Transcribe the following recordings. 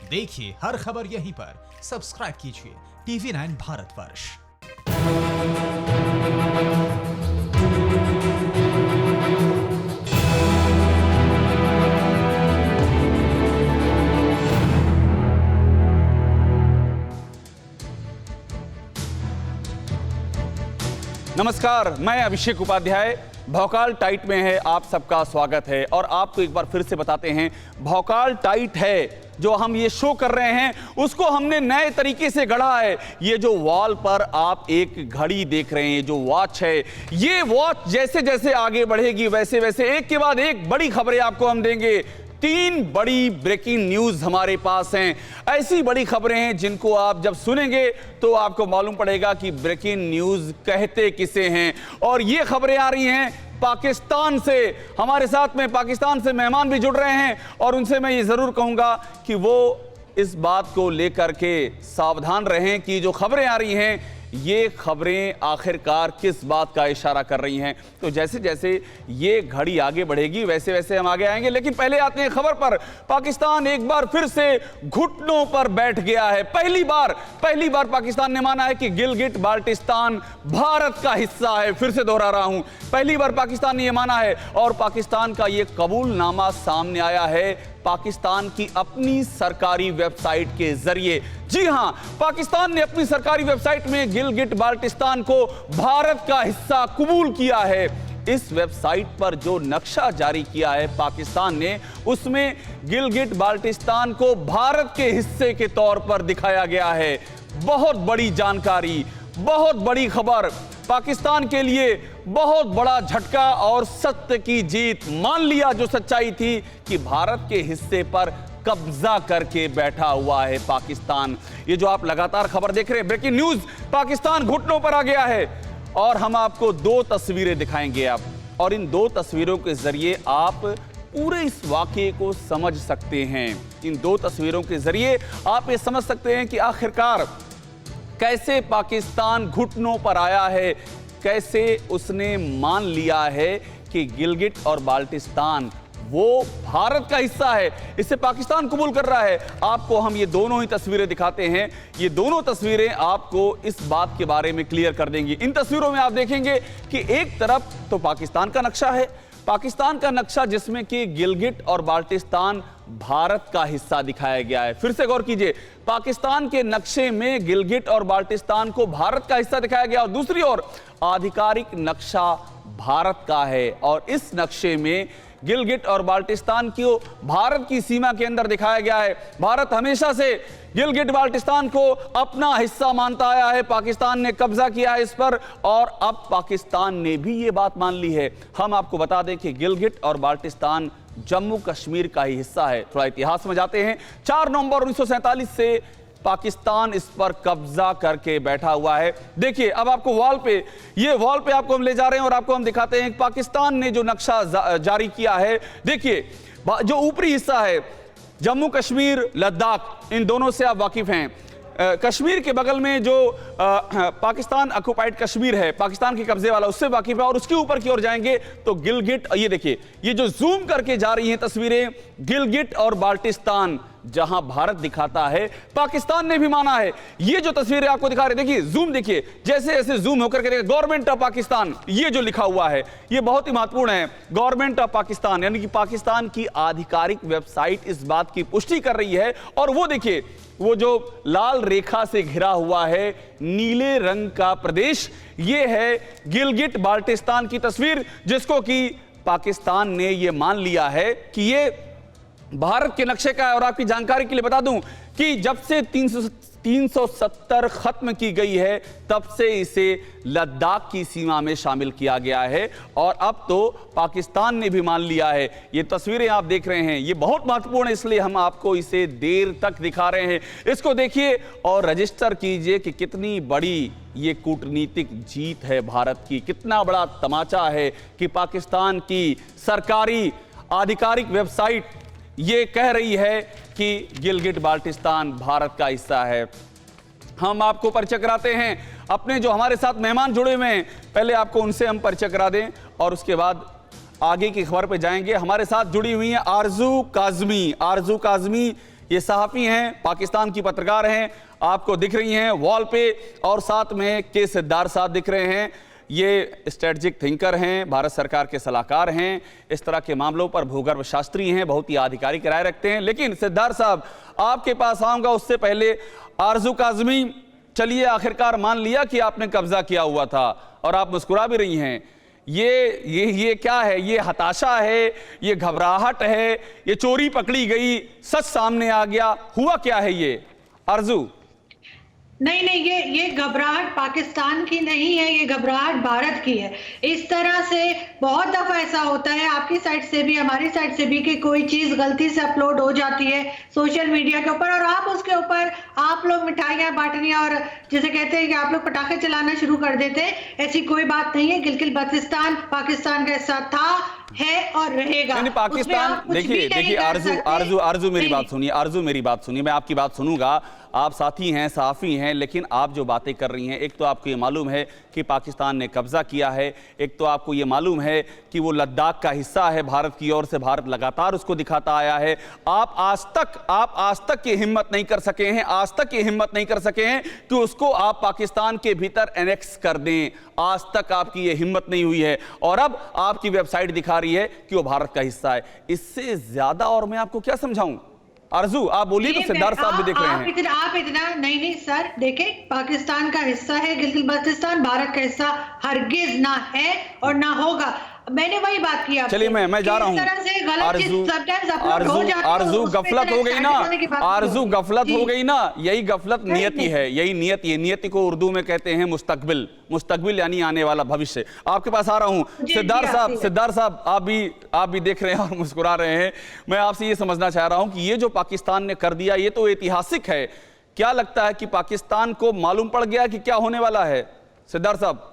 देखिए हर खबर यहीं पर। सब्सक्राइब कीजिए TV9 भारतवर्ष। नमस्कार, मैं अभिषेक उपाध्याय। भौकाल टाइट में है, आप सबका स्वागत है। और आपको एक बार फिर से बताते हैं, भौकाल टाइट है जो हम ये शो कर रहे हैं, उसको हमने नए तरीके से गढ़ा है। ये जो वॉल पर आप एक घड़ी देख रहे हैं, जो वॉच है, ये वॉच जैसे जैसे आगे बढ़ेगी वैसे वैसे एक के बाद एक बड़ी खबरें आपको हम देंगे। 3 बड़ी ब्रेकिंग न्यूज हमारे पास हैं। ऐसी बड़ी खबरें हैं जिनको आप जब सुनेंगे तो आपको मालूम पड़ेगा कि ब्रेकिंग न्यूज कहते किसे हैं। और ये खबरें आ रही हैं पाकिस्तान से। हमारे साथ में पाकिस्तान से मेहमान भी जुड़ रहे हैं और उनसे मैं ये जरूर कहूंगा कि वो इस बात को लेकर के सावधान रहें कि जो खबरें आ रही हैं ये खबरें आखिरकार किस बात का इशारा कर रही हैं। तो जैसे जैसे ये घड़ी आगे बढ़ेगी वैसे वैसे हम आगे आएंगे। लेकिन पहले आते हैं खबर पर। पाकिस्तान एक बार फिर से घुटनों पर बैठ गया है। पहली बार पाकिस्तान ने माना है कि गिलगिट बाल्टिस्तान भारत का हिस्सा है। फिर से दोहरा रहा हूं, पहली बार पाकिस्तान ने यह माना है और पाकिस्तान का यह कबूलनामा सामने आया है पाकिस्तान की अपनी सरकारी वेबसाइट के जरिए। जी हां, पाकिस्तान ने अपनी सरकारी वेबसाइट में गिलगिट बाल्टिस्तान को भारत का हिस्सा कबूल किया है। इस वेबसाइट पर जो नक्शा जारी किया है पाकिस्तान ने, उसमें गिलगिट बाल्टिस्तान को भारत के हिस्से के तौर पर दिखाया गया है। बहुत बड़ी जानकारी, बहुत बड़ी खबर, पाकिस्तान के लिए बहुत बड़ा झटका और सत्य की जीत। मान लिया जो सच्चाई थी कि भारत के हिस्से पर कब्जा करके बैठा हुआ है पाकिस्तान। ये जो आप लगातार खबर देख रहे हैं, ब्रेकिंग न्यूज, पाकिस्तान घुटनों पर आ गया है। और हम आपको 2 तस्वीरें दिखाएंगे अब, और इन 2 तस्वीरों के जरिए आप पूरे इस वाकये को समझ सकते हैं। इन 2 तस्वीरों के जरिए आप ये समझ सकते हैं कि आखिरकार कैसे पाकिस्तान घुटनों पर आया है, कैसे उसने मान लिया है कि गिलगिट और बाल्टिस्तान वो भारत का हिस्सा है, इसे पाकिस्तान कबूल कर रहा है। आपको हम ये दोनों ही तस्वीरें दिखाते हैं। ये दोनों तस्वीरें आपको इस बात के बारे में क्लियर कर देंगी। इन तस्वीरों में आप देखेंगे कि एक तरफ तो पाकिस्तान का नक्शा है, पाकिस्तान का नक्शा जिसमें कि गिलगिट और बाल्टिस्तान भारत का हिस्सा दिखाया गया है। फिर से गौर कीजिए, पाकिस्तान के नक्शे में गिलगिट और बाल्टिस्तान को भारत का हिस्सा दिखाया गया और दूसरी ओर आधिकारिक नक्शा भारत का है। और इस नक्शे में गिलगिट और बाल्टिस्तान को भारत की सीमा के अंदर दिखाया गया है। भारत हमेशा से गिलगिट बाल्टिस्तान को अपना हिस्सा मानता आया है। पाकिस्तान ने कब्जा किया है इस पर और अब पाकिस्तान ने भी ये बात मान ली है। हम आपको बता दें कि गिलगिट और बाल्टिस्तान जम्मू कश्मीर का ही हिस्सा है। थोड़ा इतिहास में जाते हैं। 4 नवंबर 1947 से पाकिस्तान इस पर कब्जा करके बैठा हुआ है। देखिए अब आपको वॉल पे आपको हम ले जा रहे हैं और आपको हम दिखाते हैं पाकिस्तान ने जो नक्शा जारी किया है। देखिए जो ऊपरी हिस्सा है, जम्मू कश्मीर, लद्दाख, इन दोनों से आप वाकिफ हैं। कश्मीर के बगल में जो पाकिस्तान ऑक्युपाइड कश्मीर है, पाकिस्तान के कब्जे वाला, उससे वाकिफ है। और उसके ऊपर की ओर जाएंगे तो गिलगिट, ये देखिए, ये जो जूम करके जा रही हैं तस्वीरें, गिलगिट और बाल्टिस्तान जहां भारत दिखाता है, पाकिस्तान ने भी माना है। ये जो तस्वीरें आपको दिखा रहे, देखिए जूम, देखिए जैसे जैसे जूम होकर के देखिए, गवर्नमेंट ऑफ पाकिस्तान, ये जो लिखा हुआ है ये बहुत ही महत्वपूर्ण है। गवर्नमेंट ऑफ पाकिस्तान यानी कि पाकिस्तान की आधिकारिक वेबसाइट इस बात की पुष्टि कर रही है। और वो देखिए, वो जो लाल रेखा से घिरा हुआ है नीले रंग का प्रदेश, ये है गिलगिट बाल्टिस्तान की तस्वीर, जिसको कि पाकिस्तान ने ये मान लिया है कि ये भारत के नक्शे का है। और आपकी जानकारी के लिए बता दूं कि जब से 370 खत्म की गई है तब से इसे लद्दाख की सीमा में शामिल किया गया है और अब तो पाकिस्तान ने भी मान लिया है। ये तस्वीरें आप देख रहे हैं, ये बहुत महत्वपूर्ण है, इसलिए हम आपको इसे देर तक दिखा रहे हैं। इसको देखिए और रजिस्टर कीजिए कि कितनी बड़ी ये कूटनीतिक जीत है भारत की, कितना बड़ा तमाचा है कि पाकिस्तान की सरकारी आधिकारिक वेबसाइट ये कह रही है कि गिलगिट बाल्टिस्तान भारत का हिस्सा है। हम आपको परिचय कराते हैं अपने जो हमारे साथ मेहमान जुड़े हुए हैं, पहले आपको उनसे हम परिचय करा दें और उसके बाद आगे की खबर पे जाएंगे। हमारे साथ जुड़ी हुई हैं आरजू काजमी। आरजू काजमी ये सहाफ़ी हैं, पाकिस्तान की पत्रकार हैं, आपको दिख रही हैं वॉल पे, और साथ में के सिद्धार्थ साहब दिख रहे हैं। ये स्ट्रेटजिक थिंकर हैं, भारत सरकार के सलाहकार हैं, इस तरह के मामलों पर भूगर्भ शास्त्री हैं, बहुत ही आधिकारिक राय रखते हैं। लेकिन सिद्धार्थ साहब, आपके पास आऊँगा उससे पहले आरजू काज़मी, चलिए आखिरकार मान लिया कि आपने कब्जा किया हुआ था और आप मुस्कुरा भी रही हैं। ये क्या है? ये हताशा है, ये घबराहट है, ये चोरी पकड़ी गई, सच सामने आ गया, हुआ क्या है ये आरजू? नहीं, ये घबराहट पाकिस्तान की नहीं है, ये घबराहट भारत की है। इस तरह से बहुत दफा ऐसा होता है, आपकी साइड से भी हमारी साइड से भी, कि कोई चीज गलती से अपलोड हो जाती है सोशल मीडिया के ऊपर और आप उसके ऊपर आप लोग मिठाइयां बांटनी और जैसे कहते हैं कि आप लोग पटाखे चलाना शुरू कर देते हैं। ऐसी कोई बात नहीं है। गिलगित बाल्टिस्तान पाकिस्तान का हिस्सा था, है और रहेगा। नहीं, पाकिस्तान, देखिए आरजू मेरी बात सुनिए, आरजू मेरी बात सुनिए, मैं आपकी बात सुनूंगा। आप साथी हैं, सहाफ़ी हैं, लेकिन आप जो बातें कर रही हैं, एक तो आपको ये मालूम है कि पाकिस्तान ने कब्जा किया है, एक तो आपको ये मालूम है कि वो लद्दाख का हिस्सा है भारत की ओर से, भारत लगातार उसको दिखाता आया है। आप आज तक ये हिम्मत नहीं कर सके हैं, आज तक ये हिम्मत नहीं कर सके हैं कि उसको आप पाकिस्तान के भीतर एनेक्स कर दें। आज तक आपकी ये हिम्मत नहीं हुई है और अब आपकी वेबसाइट दिखा रही है कि वो भारत का हिस्सा है। इससे ज्यादा और मैं आपको क्या समझाऊं? आरजू आप बोलिए, तो सिद्धार्थ साहब भी दिख रहे हैं। आप इतना नहीं सर, देखें, पाकिस्तान का हिस्सा है गिलगित बाल्टिस्तान, भारत का हिस्सा हरगिज ना है और ना होगा। मैंने वही बात की। चलिए मैं जा रहा हूँ। आरजू गफलत हो गई ना, आरजू गफलत हो गई ना, यही गफलत नियति है, यही नियति को उर्दू में कहते हैं मुस्तकबिल यानी आने वाला भविष्य। आपके पास आ रहा हूँ सिद्धार्थ साहब, आप भी देख रहे हैं और मुस्कुरा रहे हैं। मैं आपसे ये समझना चाह रहा हूँ कि ये जो पाकिस्तान ने कर दिया, ये तो ऐतिहासिक है। क्या लगता है कि पाकिस्तान को मालूम पड़ गया कि क्या होने वाला है? सिद्धार्थ साहब,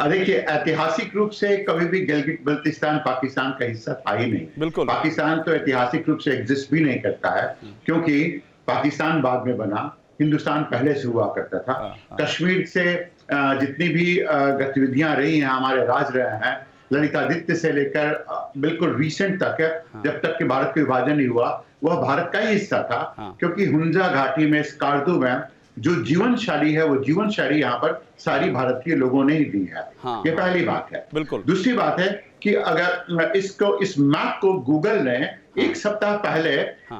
देखिए, ऐतिहासिक रूप से कभी भी गिलगित बाल्टिस्तान पाकिस्तान का हिस्सा था ही नहीं। बिल्कुल, पाकिस्तान तो ऐतिहासिक रूप से एग्जिस्ट भी नहीं करता है, क्योंकि पाकिस्तान बाद में बना, हिंदुस्तान पहले से हुआ करता था। कश्मीर से जितनी भी गतिविधियां रही हैं, हमारे राज रहे हैं, ललितादित्य से लेकर बिल्कुल रिसेंट तक, जब तक कि भारत का विभाजन नहीं हुआ, वह भारत का ही हिस्सा था। क्योंकि हुंजा घाटी में, स्कार्दू में जो जीवन शैली है, वो जीवन शैली यहाँ पर सारी भारतीय लोगों ने ही दी है। ये पहली बात है। बिल्कुल। दूसरी बात है कि अगर इस मैप को गूगल ने एक सप्ताह पहले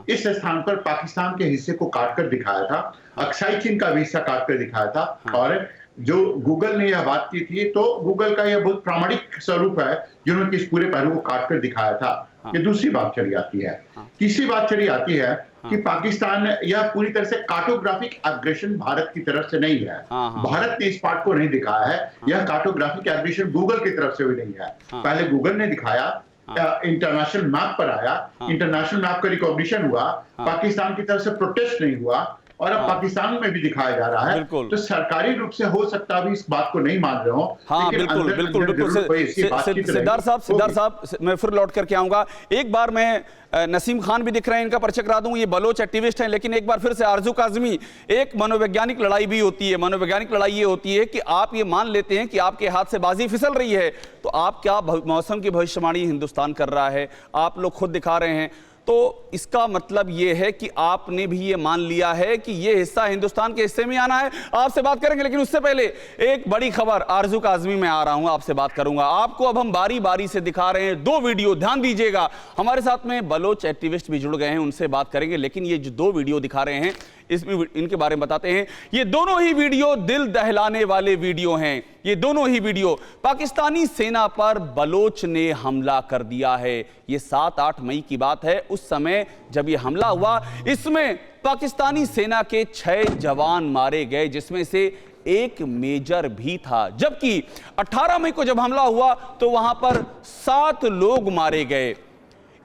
इस स्थान पर पाकिस्तान के हिस्से को काटकर दिखाया था, अक्साई चीन का भी हिस्सा काटकर दिखाया था, और जो गूगल ने यह बात की थी, तो गूगल का यह बहुत प्रामाणिक स्वरूप है जिन्होंने इस पूरे पहलू को काटकर दिखाया था। ये दूसरी बात चली आती है। तीसरी बात चली आती है कि पाकिस्तान यह पूरी तरह से कार्टोग्राफिक एग्रेशन भारत की तरफ से नहीं है। भारत ने इस पार्ट को नहीं दिखाया है। यह कार्टोग्राफिक एग्रेशन गूगल की तरफ से भी नहीं है। पहले गूगल ने दिखाया, इंटरनेशनल मैप पर आया, इंटरनेशनल मैप का रिकॉग्निशन हुआ, पाकिस्तान की तरफ से प्रोटेस्ट नहीं हुआ, और अब पाकिस्तान में भी दिखाया जा रहा है। तो सरकारी रूप से हो सकता है इस बात को नहीं मान रहे हो। हाँ, बिल्कुल। सिद्धार्थ साहब, मैं फिर लौट करके आऊंगा। एक बार मैं नसीम खान भी दिख रहे हैं, इनका परिचय करा दूं, ये बलोच एक्टिविस्ट हैं। लेकिन एक बार फिर से आरजू काज़मी, एक मनोवैज्ञानिक लड़ाई भी होती है। मनोवैज्ञानिक लड़ाई ये होती है कि आप ये मान लेते हैं कि आपके हाथ से बाजी फिसल रही है, तो आप क्या मौसम की भविष्यवाणी हिंदुस्तान कर रहा है, आप लोग खुद दिखा रहे हैं, तो इसका मतलब ये है कि आपने भी ये मान लिया है कि ये हिस्सा हिंदुस्तान के हिस्से में आना है। आपसे बात करेंगे, लेकिन उससे पहले एक बड़ी खबर। आरजू काज़मी में आ रहा हूं, आपसे बात करूंगा। आपको अब हम बारी बारी से दिखा रहे हैं दो वीडियो, ध्यान दीजिएगा। हमारे साथ में बलोच एक्टिविस्ट भी जुड़ गए हैं, उनसे बात करेंगे। लेकिन ये जो दो वीडियो दिखा रहे हैं, इनके बारे में बताते हैं। ये दोनों ही वीडियो दिल दहलाने वाले वीडियो हैं। ये दोनों ही वीडियो, पाकिस्तानी सेना पर बलोच ने हमला कर दिया है। ये 7-8 मई की बात है। उस समय जब ये हमला हुआ, इसमें पाकिस्तानी सेना के 6 जवान मारे गए, जिसमें से एक मेजर भी था। जबकि 18 मई को जब हमला हुआ तो वहां पर 7 लोग मारे गए।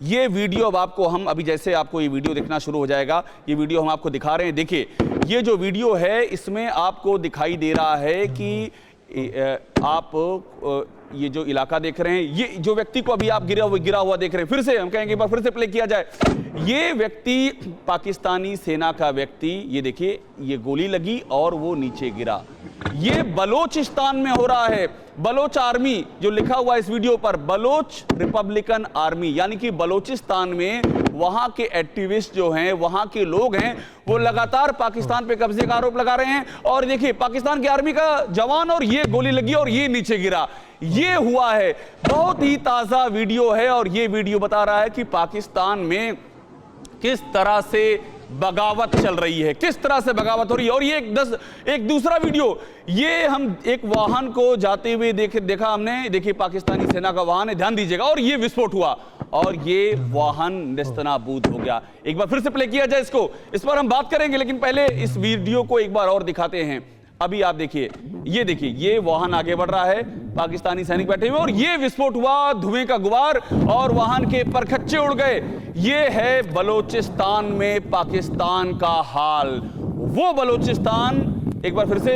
ये वीडियो अब आपको हम अभी, जैसे आपको ये वीडियो दिखना शुरू हो जाएगा, ये वीडियो हम आपको दिखा रहे हैं। देखिए, ये जो वीडियो है, इसमें आपको दिखाई दे रहा है कि आप ये जो इलाका देख रहे हैं, ये जो व्यक्ति को अभी आप गिरा हुआ देख रहे हैं, फिर से हम कहेंगे, एक बार फिर से प्ले किया जाए। ये व्यक्ति पाकिस्तानी सेना का व्यक्ति, ये देखिए, ये गोली लगी और वो नीचे गिरा। ये बलोचिस्तान में हो रहा है। बलोच आर्मी जो लिखा हुआ इस वीडियो पर, बलोच रिपब्लिकन आर्मी, यानी कि बलोचिस्तान में वहां के एक्टिविस्ट जो हैं, वहां के लोग हैं, वो लगातार पाकिस्तान पे कब्जे का आरोप लगा रहे हैं। और देखिए पाकिस्तान की आर्मी का जवान और ये गोली लगी और ये नीचे गिरा, ये हुआ है। बहुत ही ताजा वीडियो है और ये वीडियो बता रहा है कि पाकिस्तान में किस तरह से बगावत चल रही है, किस तरह से बगावत हो रही है। और ये एक दूसरा वीडियो, ये हम एक वाहन को जाते हुए देखा हमने, देखिए पाकिस्तानी सेना का वाहन है, ध्यान दीजिएगा, और ये विस्फोट हुआ और ये वाहन नेस्तनाबूद हो गया। एक बार फिर से प्ले किया जाए इसको, इस पर हम बात करेंगे, लेकिन पहले इस वीडियो को एक बार और दिखाते हैं। अभी आप देखिए, ये वाहन आगे बढ़ रहा है, पाकिस्तानी सैनिक बैठे हुए और ये विस्फोट हुआ, धुएं का गुबार और वाहन के परखच्चे उड़ गए। ये है बलोचिस्तान में पाकिस्तान का हाल, वो बलोचिस्तान। एक बार फिर से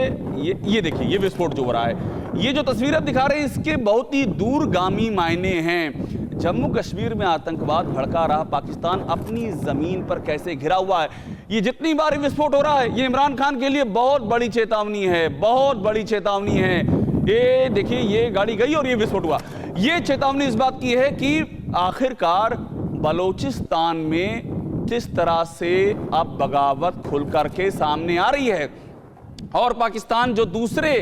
ये देखिए, ये विस्फोट जो हो रहा है, ये जो तस्वीरें दिखा रहे हैं इसके बहुत ही दूरगामी मायने हैं। जम्मू कश्मीर में आतंकवाद भड़का रहा पाकिस्तान अपनी जमीन पर कैसे घिरा हुआ है। ये जितनी बार विस्फोट हो रहा है, ये इमरान खान के लिए बहुत बड़ी चेतावनी है, बहुत बड़ी चेतावनी है। ये देखिए, ये गाड़ी गई और ये विस्फोट हुआ। ये चेतावनी इस बात की है कि आखिरकार बलोचिस्तान में किस तरह से अब बगावत खुल करके सामने आ रही है और पाकिस्तान जो दूसरे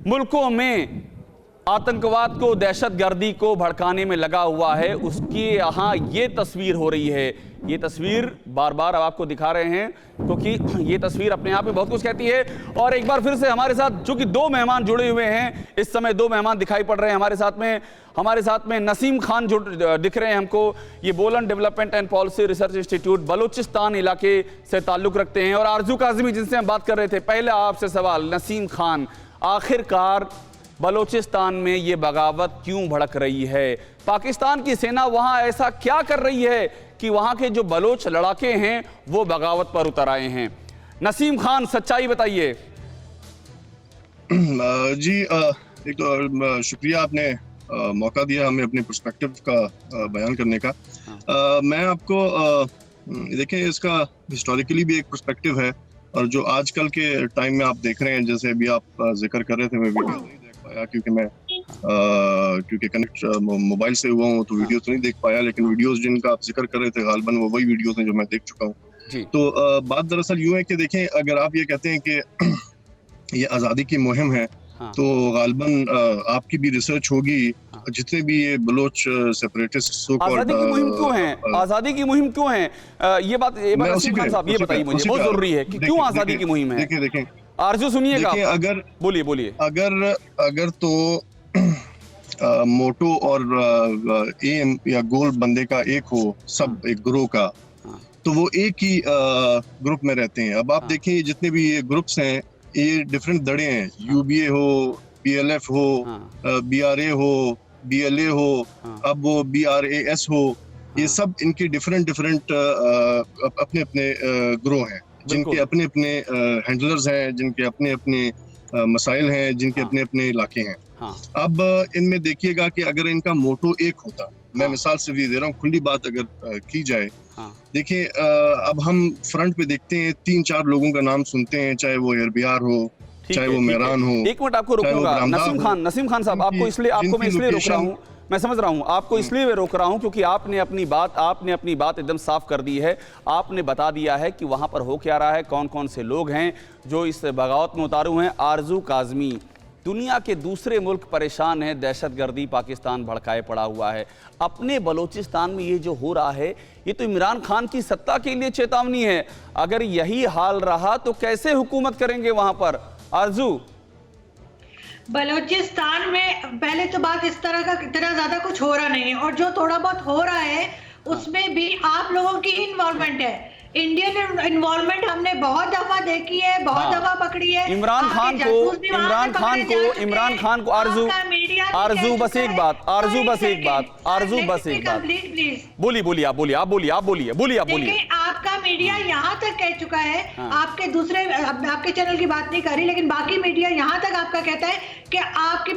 मुल्कों में आतंकवाद को, दहशतगर्दी को भड़काने में लगा हुआ है, उसकी यहाँ ये तस्वीर हो रही है। ये तस्वीर बार बार अब आपको दिखा रहे हैं क्योंकि ये तस्वीर अपने आप में बहुत कुछ कहती है। और एक बार फिर से हमारे साथ चूंकि दो मेहमान जुड़े हुए हैं, इस समय दो मेहमान दिखाई पड़ रहे हैं हमारे साथ में नसीम खान दिख रहे हैं हमको। ये बोलन development and policy research institute Balochistan इलाके से ताल्लुक रखते हैं। और आरजू काज़मी जिनसे हम बात कर रहे थे। पहला आपसे सवाल नसीम खान, आखिरकार बलोचिस्तान में ये बगावत क्यों भड़क रही है? पाकिस्तान की सेना वहां ऐसा क्या कर रही है कि वहां के जो बलोच लड़ाके हैं वो बगावत पर उतर आए हैं? नसीम खान, सच्चाई बताइए। जी, एक तो शुक्रिया, आपने मौका दिया हमें अपने पर्सपेक्टिव का बयान करने का। मैं आपको देखिए, इसका हिस्टोरिकली भी एक पर्सपेक्टिव है और जो आजकल के टाइम में आप देख रहे हैं, जैसे अभी आप जिक्र कर रहे थे, मैं वीडियो नहीं देख पाया क्योंकि कनेक्ट मोबाइल से हुआ हूँ, तो वीडियो तो नहीं देख पाया, लेकिन वीडियोस जिनका आप जिक्र कर रहे थे गालबन वो वही वीडियोस हैं जो मैं देख चुका हूँ। तो बात दरअसल यूँ है कि देखें, अगर आप ये कहते हैं कि ये आज़ादी की मुहिम है, तो गालबन आपकी भी रिसर्च होगी, जितने भी ये बलोच सेपरेटिस्ट आज़ादी की मुहिम क्यों है? आज़ादी की मुहिम क्यों है? ये बात नसीम खान साहब ये बताइए मुझे, बहुत जरूरी है कि क्यों आज़ादी की मुहिम है। देखें आरजू सुनिएगा, अगर बोलिए। अगर तो मोटो और एम या गोल बंदे का एक हो, सब एक ग्रोह का, तो वो एक ही ग्रुप में रहते हैं। अब आप देखें, जितने भी ये ग्रुप्स हैं, ये डिफरेंट दड़े हैं, यूबीए हो, पीएलएफ हो, बीआरए हो, बीएलए हो, अब वो बीआरएएस हो, ये सब इनके डिफरेंट अपने अपने ग्रोह हैं, जिनके अपने अपने हैंडलर्स हैं, जिनके अपने अपने मसाइल हैं, जिनके अपने अपने इलाके हैं। अब इनमें देखिएगा कि अगर इनका मोटो एक होता, मैं मिसाल से भी दे रहा हूँ, खुली बात अगर की जाए, देखिए अब हम फ्रंट पे देखते हैं 3-4 लोगों का नाम सुनते हैं, चाहे वो एरबियार हो, चाहे वो मेहरान हो। एक मिनट आपको रोकूंगा नसीम खान साहब, मैं इसलिए रोक रहा हूँ, मैं समझ रहा हूं आपको, इसलिए मैं रोक रहा हूं क्योंकि आपने अपनी बात एकदम साफ कर दी है। आपने बता दिया है कि वहां पर हो क्या रहा है, कौन कौन से लोग हैं जो इस बगावत में उतारू हैं। आरजू काज़मी, दुनिया के दूसरे मुल्क परेशान हैं, दहशतगर्दी पाकिस्तान भड़काए पड़ा हुआ है, अपने बलोचिस्तान में ये जो हो रहा है ये तो इमरान खान की सत्ता के लिए चेतावनी है। अगर यही हाल रहा तो कैसे हुकूमत करेंगे वहां पर? आरजू, बलूचिस्तान में पहले तो बात इस तरह का इतना ज्यादा कुछ हो रहा नहीं है, और जो थोड़ा बहुत हो रहा है उसमें भी आप लोगों की इन्वॉल्वमेंट है। इंडियन इन्वॉल्वमेंट हमने बहुत दफा देखी है, बहुत दफा पकड़ी है। इमरान खान को आरजू बस एक बात बोलिए आपका मीडिया यहाँ तक कह चुका है, आपके दूसरे आपके चैनल की बात नहीं कर रही, लेकिन बाकी मीडिया यहाँ तक आपका कहता है कि आपकी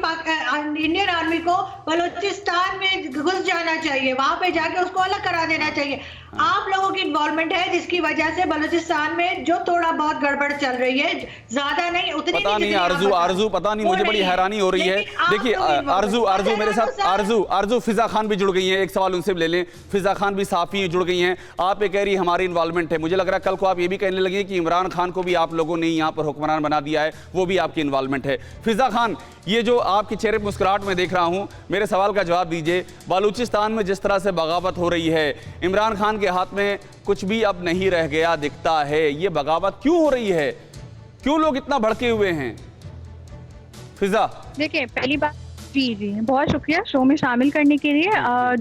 इंडियन आर्मी को बलूचिस्तान में घुस जाना चाहिए, वहां पे जाके उसको अलग करा देना चाहिए। आप लोगों की इन्वॉल्वमेंट है, जिसकी वजह से बलूचिस्तान में जो थोड़ा बहुत गड़बड़ चल रही है, ज्यादा नहीं, उतनी पता नहीं आरजू पता नहीं, मुझे बड़ी हैरानी हो रही है। देखिए आरजू मेरे साथ आरजू फिजा खान भी जुड़ गई हैं, एक सवाल उनसे ले लें। फिजा खान भी साफी जुड़ गई हैं। आप ये कह रही हमारी इन्वॉल्वमेंट है, मुझे लग रहा है कल को आप ये भी कहने लगे कि इमरान खान को भी आप लोगों ने यहाँ पर हुक्मरान बना दिया है, वो भी आपकी इन्वॉल्वमेंट है। फिजा खान, ये जो आपके चेहरे पर मुस्कुराहट में देख रहा हूँ, मेरे सवाल का जवाब दीजिए। बलूचिस्तान में जिस तरह से बगावत हो रही है, इमरान खान के हाथ में कुछ भी अब नहीं रह गया दिखता है, ये बगावत क्यों हो रही है? क्यों लोग इतना भड़के हुए हैं? फिजा, देखिए पहली बात, जी बहुत शुक्रिया शो में शामिल करने के लिए।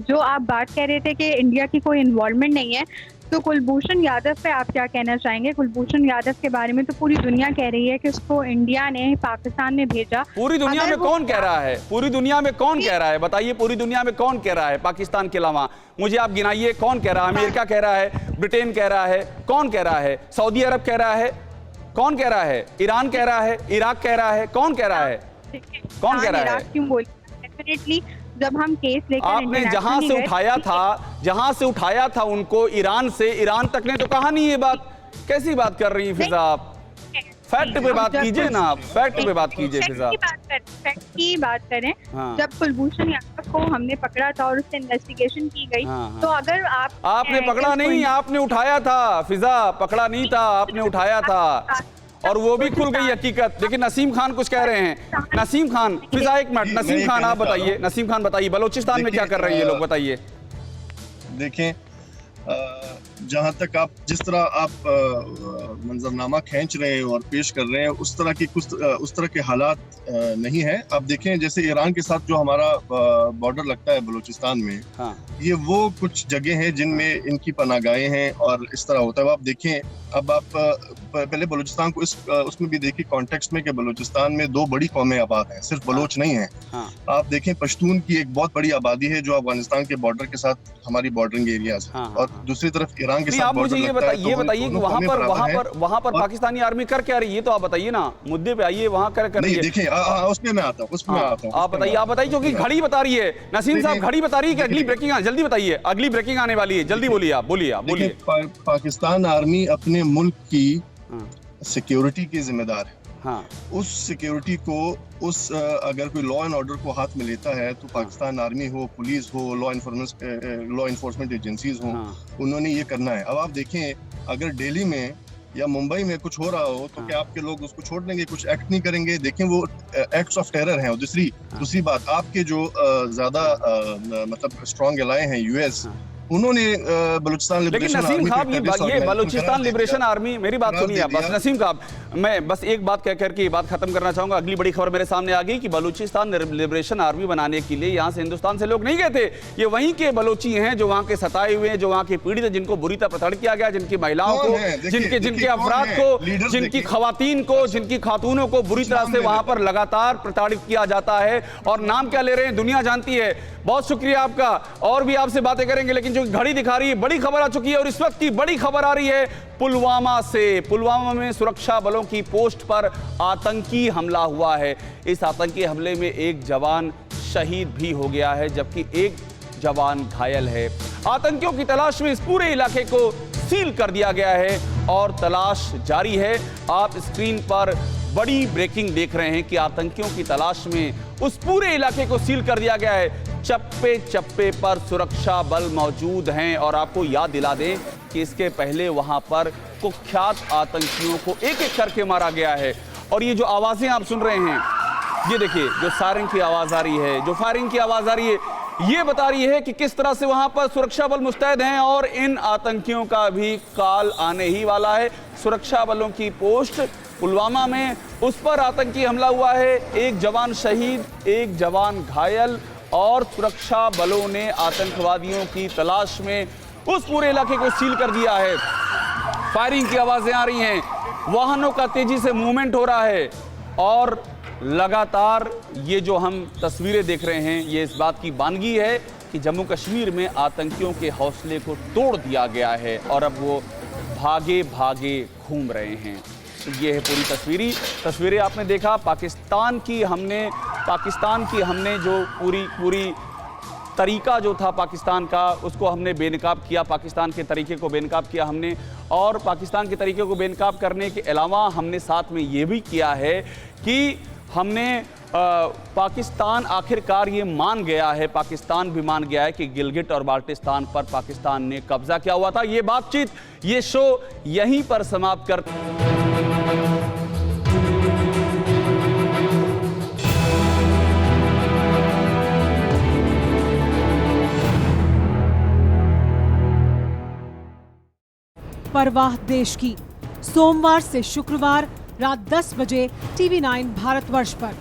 जो आप बात कह रहे थे कि इंडिया की कोई इन्वॉल्वमेंट नहीं है, तो कुलभूषण यादव पे आप क्या कहना चाहेंगे? कुलभूषण यादव के बारे में तो पूरी दुनिया कह रही है कि उसको इंडिया ने पाकिस्तान में भेजा। पूरी दुनिया में कौन कह रहा है? पूरी दुनिया में कौन कह रहा है? बताइए, पूरी दुनिया में कौन कह रहा है पाकिस्तान के अलावा? मुझे आप गिनाइए, कौन कह रहा है? अमेरिका कह रहा है, ब्रिटेन कह रहा है, कौन कह रहा है? सऊदी अरब कह रहा है, कौन कह रहा है? ईरान कह रहा है, इराक कह रहा है, कौन कह रहा है? कौन कह रहा है? क्यों बोल, डेफिनेटली जब हम केस लेकर आपने जहां से उठाया था उनको ईरान से, ईरान तक ने तो कहा नहीं ये बात। कैसी बात कर रही हैं फिजा आप? फैक्ट पे बात कीजिए ना, आप फैक्ट पे बात कीजिए फिजा। फैक्ट की बात करें, जब कुलभूषण यादव को हमने पकड़ा था और उससे इन्वेस्टिगेशन की गई, तो अगर आपने पकड़ा नहीं, आपने उठाया था फिजा, पकड़ा नहीं था, आपने उठाया था, और वो भी खुल गई हकीकत। लेकिन नसीम खान कुछ कह रहे हैं। नसीम खान, फिजा एक मिनट, नसीम खान आप बताइए, नसीम खान बताइए, बलूचिस्तान में क्या कर रहे हैं ये लोग, बताइए। देखें, जहां तक आप जिस तरह आप मंजरनामा खींच रहे हैं और पेश कर रहे हैं, उस तरह के हालात नहीं है। आप देखें, जैसे ईरान के साथ जो हमारा बॉर्डर लगता है बलूचिस्तान में, हाँ। ये वो कुछ जगह हैं जिनमें इनकी पनाहगाहें हैं और इस तरह होता है। आप देखें, अब आप पहले बलूचिस्तान को उसमें भी देखिए कॉन्टेक्स्ट में कि बलूचिस्तान में दो बड़ी कौमें आबाद हैं, सिर्फ बलोच नहीं है। हाँ। आप देखें, पश्तून की एक बहुत बड़ी आबादी है जो अफगानिस्तान के बॉर्डर के साथ हमारी बॉर्डरिंग एरियाज है, और दूसरी तरफ ईरान के साथ आप मुझे ये बताइए कि वहाँ पर पाकिस्तानी आर्मी कर क्या रही है, तो आप बताइए ना, मुद्दे पे आइए, वहाँ कर रही है। देखिए, उसमें मैं आता हूँ, आप बताइए, क्योंकि घड़ी बता रही है, नसीम साहब घड़ी बता रही है कि अगली ब्रेकिंग, जल्दी बताइए, अगली ब्रेकिंग आने वाली है, जल्दी बोलिए आप, बोलिए। पाकिस्तान आर्मी अपने मुल्क की सिक्योरिटी की जिम्मेदार है। हाँ। उस सिक्योरिटी को अगर कोई लॉ एंड ऑर्डर को हाथ में लेता है, तो पाकिस्तान आर्मी हो, पुलिस हो, लॉ इन्फोर्समेंट एजेंसीज हो, उन्होंने ये करना है। अब आप देखें, अगर दिल्ली में या मुंबई में कुछ हो रहा हो, तो क्या आपके लोग उसको छोड़ देंगे, कुछ एक्ट नहीं करेंगे? देखें, वो एक्ट्स ऑफ टेरर हैं। और दूसरी बात, आपके जो ज्यादा मतलब स्ट्रॉन्ग एलाय हैं, यूएस, उन्होंने बलूचिस्तान लिबरेशन आर्मी, लेकिन नसीम साहब, ये बलूचिस्तान लिबरेशन आर्मी, मेरी बात सुनिए आप बस। नसीम साहब, मैं बस एक बात कह करके बात खत्म करना चाहूंगा। अगली बड़ी खबर मेरे सामने आ गई कि बलूचिस्तान लिबरेशन आर्मी बनाने के लिए यहाँ से हिंदुस्तान से लोग नहीं गए थे। ये वहीं के बलोची हैं जो वहाँ के सताए हुए हैं, जो वहाँ के पीड़ित हैं, जिनको बुरी तरह प्रताड़ित किया गया, जिनकी महिलाओं को, जिनके अफराद को, जिनकी खवातीन को, जिनकी खातूनों को बुरी तरह से वहाँ पर लगातार प्रताड़ित किया जाता है। और नाम क्या ले रहे हैं दुनिया जानती है। बहुत शुक्रिया आपका, और भी आपसे बातें करेंगे, लेकिन जो घड़ी दिखा रही है, बड़ी खबर आ चुकी है, और इस वक्त की बड़ी खबर आ रही है पुलवामा से। पुलवामा में सुरक्षा बलों की पोस्ट पर आतंकी हमला हुआ है। इस आतंकी हमले में एक जवान शहीद भी हो गया है, जबकि एक जवान घायल है। आतंकियों की तलाश में इस पूरे इलाके को सील कर दिया गया है और तलाश जारी है। आप स्क्रीन पर बड़ी ब्रेकिंग देख रहे हैं कि आतंकियों की तलाश में उस पूरे इलाके को सील कर दिया गया है। चप्पे चप्पे पर सुरक्षा बल मौजूद हैं, और आपको याद दिला दें कि इसके पहले वहां पर कुख्यात आतंकियों को एक एक करके मारा गया है। और ये जो आवाजें आप सुन रहे हैं, ये देखिए, जो सायरन की आवाज आ रही है, जो फायरिंग की आवाज आ रही है, ये बता रही है कि किस तरह से वहां पर सुरक्षा बल मुस्तैद हैं, और इन आतंकियों का भी काल आने ही वाला है। सुरक्षा बलों की पोस्ट पुलवामा में, उस पर आतंकी हमला हुआ है, एक जवान शहीद, एक जवान घायल, और सुरक्षा बलों ने आतंकवादियों की तलाश में उस पूरे इलाके को सील कर दिया है। फायरिंग की आवाजें आ रही हैं, वाहनों का तेजी से मूवमेंट हो रहा है, और लगातार ये जो हम तस्वीरें देख रहे हैं, ये इस बात की बानगी है कि जम्मू कश्मीर में आतंकियों के हौसले को तोड़ दिया गया है, और अब वो भागे भागे घूम रहे हैं। तो ये है पूरी तस्वीरें आपने देखा। पाकिस्तान की हमने जो पूरी तरीका जो था पाकिस्तान का, उसको हमने बेनकाब किया, पाकिस्तान के तरीके को बेनकाब किया हमने। और पाकिस्तान के तरीके को बेनकाब करने के अलावा हमने साथ में ये भी किया है कि हमने पाकिस्तान आखिरकार ये मान गया है, पाकिस्तान भी मान गया है कि गिलगिट और बाल्टिस्तान पर पाकिस्तान ने कब्जा किया हुआ था। ये बातचीत, ये शो यहीं पर समाप्त कर। परवाह देश की, सोमवार से शुक्रवार रात 10 बजे TV9 भारतवर्ष पर।